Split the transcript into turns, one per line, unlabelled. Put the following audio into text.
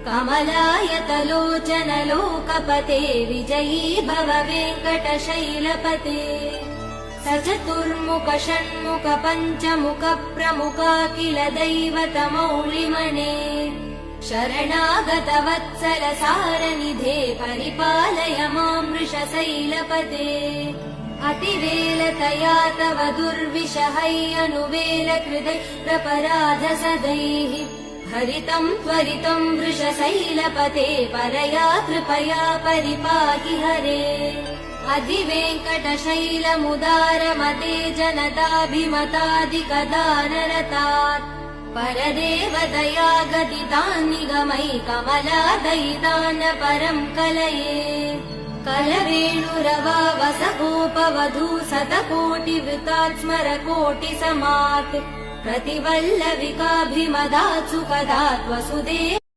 कमलायतलोचन लोकपते विजयी भव वेङ्कटशैलपते स चतुर्मुख षण्मुख पञ्चमुख प्रमुखाखिल दैवतमौलिमने शरणागत वत्सल सारनिधे परिपालय मां वृषशैलपते अतिवेलतया तव दुर्विषहैरनुवेल कृदै प्रपराध सदैः हरितं त्वरितं वृषशैलपते परया कृपया परिपाहि हरे अधिवेङ्कटशैलमुदारमते जनताभिमतादिकदानरतात् परदेवदया गदितान् निगमै कमलादयितान् परं कलये कलवेणुरवा वसगोपवधू शतकोटिवृतात् स्मरकोटिसमात् प्रतिवल्लविकाभिमदात् सुखदात् वसुदेव